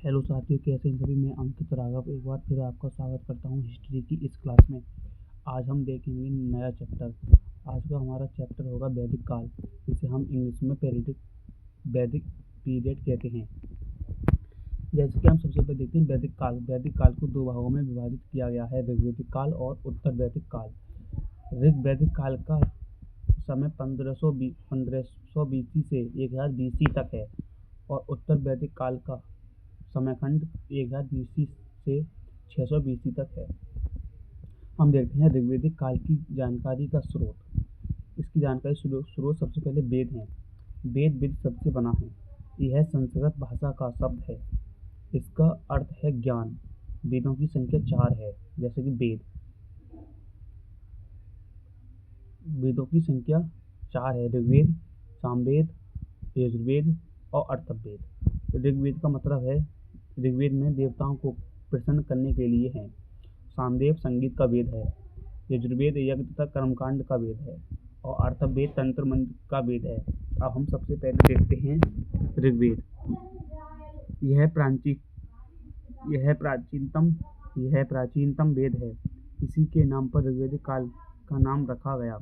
Hello साथियों, कैसे हैं सभी। मैं अंकित राघव एक बार फिर आपका स्वागत करता हूं हिस्ट्री की इस क्लास में। आज हम देखेंगे नया चैप्टर। आज का हमारा चैप्टर होगा वैदिक काल, जिसे हम इंग्लिश में वैदिक पीरियड कहते हैं। जैसे कि हम सबसे पहले देखते हैं वैदिक काल। वैदिक काल को दो भागों में विभाजित किया गया है, ऋग्वैदिक काल और उत्तर वैदिक काल। ऋग्वैदिक काल का समय 1500 BC से 1000 BC तक है और उत्तर वैदिक काल का समयखंड 1000 BC से 600 BC तक है। हम देखते हैं ऋग्वैदिक काल की जानकारी का स्रोत। इसकी जानकारी स्रोत सबसे पहले वेद हैं। वेद शब्द से बना है। यह संस्कृत भाषा का शब्द है। इसका अर्थ है ज्ञान। वेदों की संख्या 4 है, जैसे कि वेदों की संख्या 4 है। ऋग्वेद, सामवेद, यजुर्वेद और अथर्ववेद। ऋग्वेद का मतलब है, ऋग्वेद में देवताओं को प्रसन्न करने के लिए है। सामवेद संगीत का वेद है। यजुर्वेद यज्ञ तथा कर्मकांड का वेद है और अथर्ववेद तंत्र मंत्र का वेद है। अब हम सबसे पहले देखते हैं ऋग्वेद। यह प्राचीनतम वेद है। इसी के नाम पर ऋग्वैदिक काल का नाम रखा गया।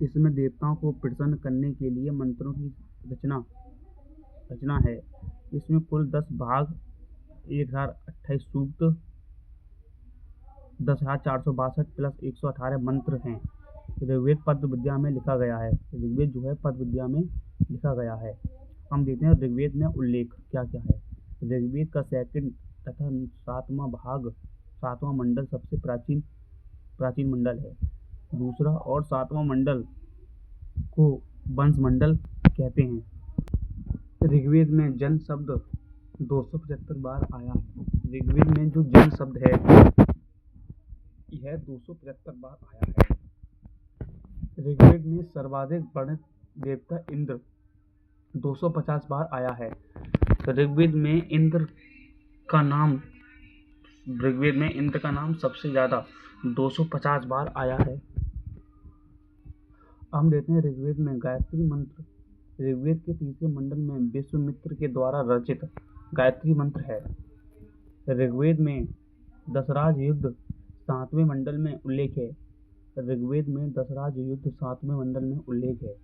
इसमें देवताओं को प्रसन्न करने के लिए मंत्रों की रचना है। इसमें कुल 10 भाग, 1028 सूक्त, 10,462 प्लस 118 मंत्र हैं। ऋग्वेद पद विद्या में लिखा गया है। ऋग्वेद जो है पद विद्या में लिखा गया है। हम देखते हैं ऋग्वेद में उल्लेख क्या क्या है। ऋग्वेद का सेकंड तथा 7वां मंडल सबसे प्राचीन मंडल है। दूसरा और 7वां मंडल को वंश मंडल कहते हैं। ऋग्वेद में जन शब्द 275 बार आया है। ऋग्वेद में जो जन शब्द है यह 275 बार आया है। ऋग्वेद में सर्वाधिक वर्णित देवता इंद्र 250 बार आया है। ऋग्वेद में इंद्र का नाम सबसे ज्यादा 250 बार आया है। हम देखते हैं ऋग्वेद में गायत्री मंत्र। ऋग्वेद के तीसरे मंडल में विश्वामित्र के द्वारा रचित गायत्री मंत्र है। ऋग्वेद में दशराज युद्ध 7वें मंडल में उल्लेख है। ऋग्वेद में दशराज युद्ध 7वें मंडल में उल्लेख है।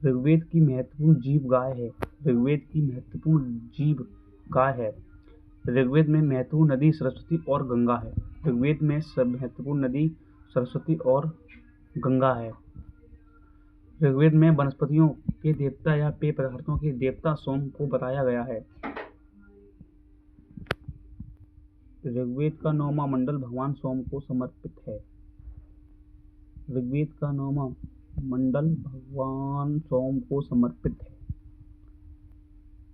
ऋग्वेद की महत्वपूर्ण जीव गाय है। ऋग्वेद में महत्वपूर्ण नदी सरस्वती और गंगा है। ऋग्वेद में महत्वपूर्ण नदी सरस्वती और गंगा है। ऋग्वेद में वनस्पतियों के देवता या पेय पदार्थों के देवता सोम को बताया गया है। ऋग्वेद का 9वां मंडल भगवान सोम को समर्पित है। ऋग्वेद का 9वां मंडल भगवान सोम को समर्पित है।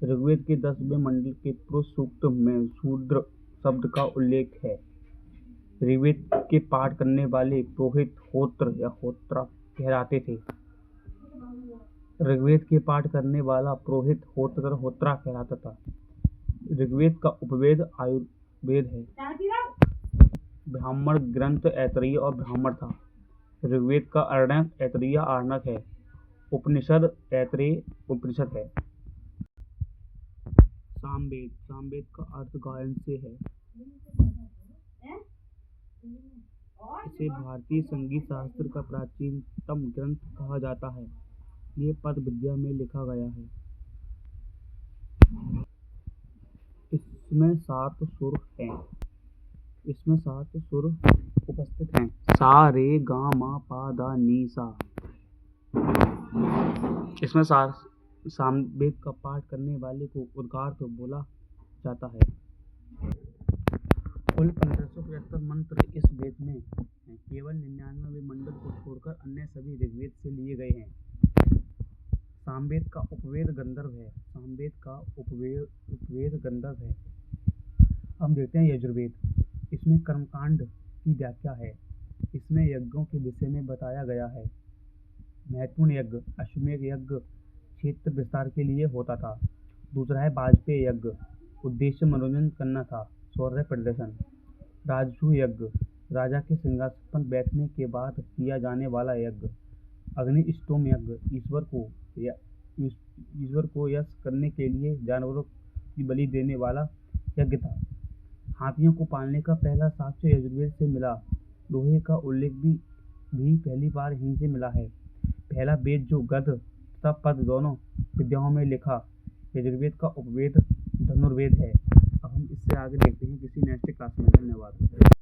ऋग्वेद के 10वें मंडल के पुरुष सूक्त में शूद्र शब्द का उल्लेख है। ऋग्वेद के पाठ करने वाले पुरोहित होत्र या होत्रा कहलाते थे। ऋग्वेद के पाठ करने वाला पुरोहित होत्रा कहलाता था। ऋग्वेद का उपवेद आयुर्वेद है। ब्राह्मण ग्रंथ ऐतरेय और ब्राह्मण था। ऋग्वेद का अरण्यक ऐतरेय आरण्यक है। उपनिषद ऐतरेय उपनिषद है। सामवेद का अर्थ गायन से है। इसे भारतीय संगीत शास्त्र का प्राचीनतम ग्रंथ कहा जाता है। ये पद विद्या में लिखा गया है। इसमें 7 सुर उपस्थित हैं। सा, रे, गा, मा, पा, दा, नी, सा। इसमें सामवेद का पाठ करने वाले को उद्गार तो बोला जाता है। कुल 1575 मंत्र इस वेद में हैं। केवल 99वें मंडल को छोड़कर अन्य सभी ऋग्वेद से लिए गए हैं। सामवेद का उपवेद गंधर्व है। हम देखते हैं यजुर्वेद। इसमें कर्मकांड की व्याख्या है। इसमें यज्ञों के विषय में बताया गया है। महत्वपूर्ण यज्ञ अश्वमेध यज्ञ क्षेत्र विस्तार के लिए होता था। दूसरा है वाजपेय यज्ञ, उद्देश्य मनोरंजन करना था, शौर्य प्रदर्शन। राजसूय यज्ञ, राजा के सिंहासन पर बैठने के बाद किया जाने वाला यज्ञ। अग्निष्टोम यज्ञ, ईश्वर को यश करने के लिए जानवरों की बलि देने वाला यज्ञ था। हाथियों को पालने का पहला साक्ष्य यजुर्वेद से मिला। लोहे का उल्लेख भी पहली बार यहीं से मिला है। पहला वेद जो गद तथा पद दोनों विद्याओं में लिखा यजुर्वेद का उपवेद धनुर्वेद है। अब हम इससे आगे देखते हैं किसी नेक्स्ट क्लास में। धन्यवाद।